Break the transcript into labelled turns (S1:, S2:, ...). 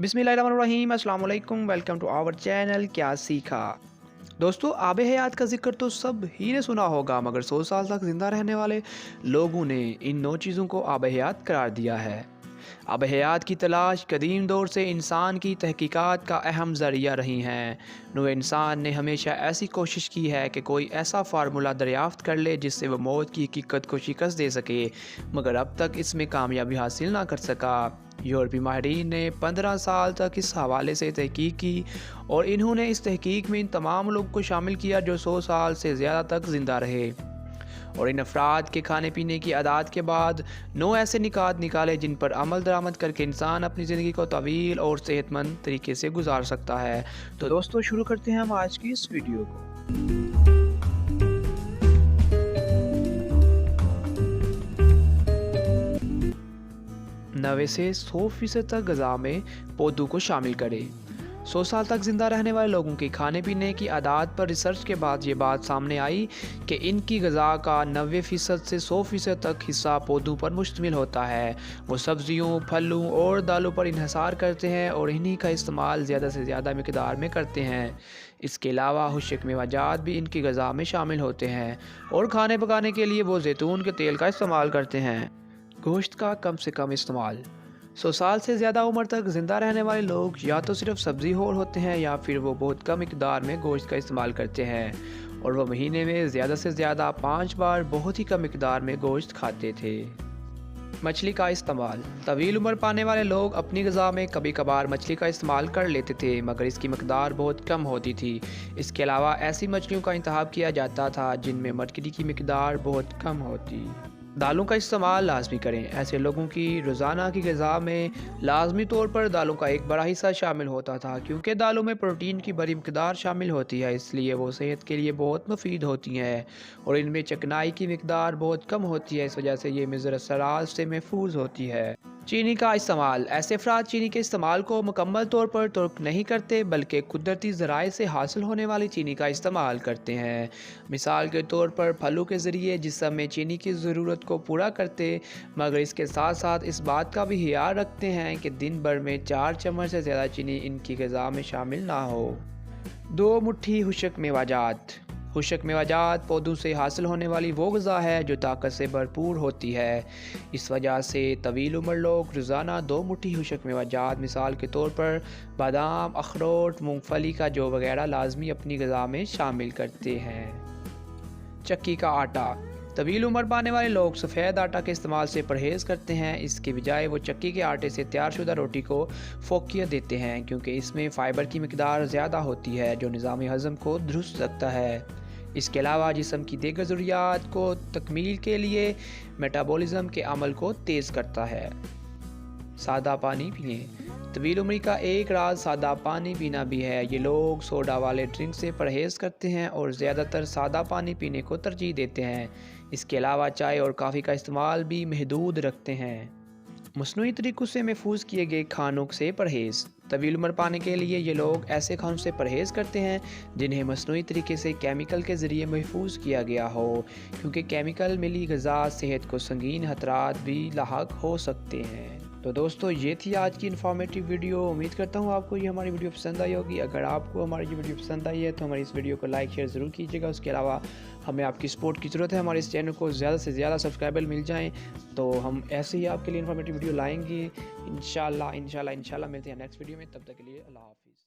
S1: बिस्मिल्लाहिर्रहमानिर्रहीम, अस्सलाम वालेकुम, वेलकम टू आवर चैनल क्या सीखा। दोस्तों, आब हयात का जिक्र तो सब ही ने सुना होगा, मगर 100 साल तक ज़िंदा रहने वाले लोगों ने इन 9 चीज़ों को आब हयात करार दिया है। आब हयात की तलाश कदीम दौर से इंसान की तहकीकात का अहम ज़रिया रही हैं। नूह इंसान ने हमेशा ऐसी कोशिश की है कि कोई ऐसा फार्मूला दरियाफ्त कर ले जिससे वह मौत की हकीकत को शिकस्त दे सके, मगर अब तक इसमें कामयाबी हासिल ना कर सका। यूरोपी माहिरीन ने 15 साल तक इस हवाले से तहकीक की और इन्होंने इस तहकीक में इन तमाम लोगों को शामिल किया जो 100 साल से ज़्यादा तक ज़िंदा रहे। और इन अफराद के खाने पीने की आदत के बाद 9 ऐसे निकात निकाले जिन पर अमल दरामद करके इंसान अपनी ज़िंदगी को तवील और सेहतमंद तरीके से गुजार सकता है। तो दोस्तों, शुरू करते हैं हम आज की इस वीडियो को। 90 से 100% तक ग़िज़ा में पौधों को शामिल करें। 100 साल तक ज़िंदा रहने वाले लोगों की खाने पीने की आदत पर रिसर्च के बाद ये बात सामने आई कि इनकी ग़िज़ा का 90% से 100% तक हिस्सा पौधों पर मुश्तमिल होता है। वो सब्ज़ियों, फलों और दालों पर इन्हिसार करते हैं और इन्हीं का इस्तेमाल ज़्यादा से ज़्यादा मिक़दार में करते हैं। इसके अलावा खुश्क मेवाजात भी इनकी ग़िज़ा में शामिल होते हैं और खाने पकाने के लिए वो ज़ैतून के तेल का इस्तेमाल करते हैं। गोश्त का कम से कम इस्तेमाल। 100 साल से ज़्यादा उम्र तक ज़िंदा रहने वाले लोग या तो सिर्फ सब्ज़ी खोर होते हैं या फिर वो बहुत कम मिकदार में गोश्त का इस्तेमाल करते हैं और वह महीने में ज़्यादा से ज़्यादा 5 बार बहुत ही कम मिकदार में गोश्त खाते थे। मछली का इस्तेमाल। तवील उम्र पाने वाले लोग अपनी ग़िज़ा में कभी कभार मछली का इस्तेमाल कर लेते थे, मगर इसकी मिकदार बहुत कम होती थी। इसके अलावा ऐसी मछलियों का इंतखाब किया जाता था जिनमें मरकरी की मिकदार बहुत कम होती। दालों का इस्तेमाल लाजमी करें। ऐसे लोगों की रोज़ाना की ग़िज़ा में लाजमी तौर पर दालों का एक बड़ा हिस्सा शामिल होता था, क्योंकि दालों में प्रोटीन की बड़ी मिक़दार शामिल होती है, इसलिए वो सेहत के लिए बहुत मुफीद होती हैं और इनमें चिकनाई की मिक़दार बहुत कम होती है, इस वजह से ये मुज़र असरात से महफूज होती है। चीनी का इस्तेमाल। ऐसे अफराद चीनी के इस्तेमाल को मुकम्मल तौर पर तर्क नहीं करते, बल्कि कुदरती ज़राए से हासिल होने वाली चीनी का इस्तेमाल करते हैं। मिसाल के तौर पर फलों के ज़रिए जिस्म में चीनी की ज़रूरत को पूरा करते, मगर इसके साथ साथ इस बात का भी ख्याल रखते हैं कि दिन भर में 4 चम्मच से ज़्यादा चीनी इनकी ग़िज़ा में शामिल ना हो। 2 मुट्ठी खुश्क मेवाजात। खुश्क मेवाजात पौधों से हासिल होने वाली वो ग़िज़ा है जो ताकत से भरपूर होती है। इस वजह से तवील उम्र लोग रोज़ाना 2 मुट्ठी खुश्क मेवाजात, मिसाल के तौर पर बादाम, अखरोट, मूंगफली का जौ वगैरह लाजमी अपनी ग़िज़ा में शामिल करते हैं। चक्की का आटा। तवील उम्र पाने वाले लोग सफ़ेद आटा के इस्तेमाल से परहेज़ करते हैं। इसके बजाय वो चक्की के आटे से तैयारशुदा रोटी को फोकियत देते हैं, क्योंकि इसमें फ़ाइबर की मिक़दार ज़्यादा होती है जो निज़ाम हज़म को दुरुस्त रखता है। इसके अलावा जिस्म की दीगर ज़रूरियात को तकमील के लिए मेटाबॉलिज़्म के अमल को तेज़ करता है। सादा पानी पिएं। तवील उम्री का एक राज सादा पानी पीना भी है। ये लोग सोडा वाले ड्रिंक से परहेज़ करते हैं और ज़्यादातर सादा पानी पीने को तरजीह देते हैं। इसके अलावा चाय और कॉफ़ी का इस्तेमाल भी महदूद रखते हैं। मसनूई तरीक़ों से महफूज किए गए खानों से परहेज़। तवील उम्र पाने के लिए ये लोग ऐसे खानों से परहेज़ करते हैं जिन्हें मसनूई तरीके से केमिकल के ज़रिए महफूज किया गया हो, क्योंकि केमिकल मिली ग़िज़ा सेहत को संगीन खतरात भी लाहक हो सकते हैं। तो दोस्तों, ये थी आज की इन्फॉर्मेटिव वीडियो। उम्मीद करता हूँ आपको ये हमारी वीडियो पसंद आई होगी। अगर आपको हमारी ये वीडियो पसंद आई है तो हमारी इस वीडियो को लाइक शेयर ज़रूर कीजिएगा। उसके अलावा हमें आपकी सपोर्ट की ज़रूरत है। हमारे इस चैनल को ज़्यादा से ज़्यादा सब्सक्राइबर मिल जाएँ तो हम ऐसे ही आपके लिए इन्फॉर्मेटिव वीडियो लाएँगे। इंशाल्लाह मिलते हैं नेक्स्ट वीडियो में। तब तक के लिए अल्लाह हाफ़िज़।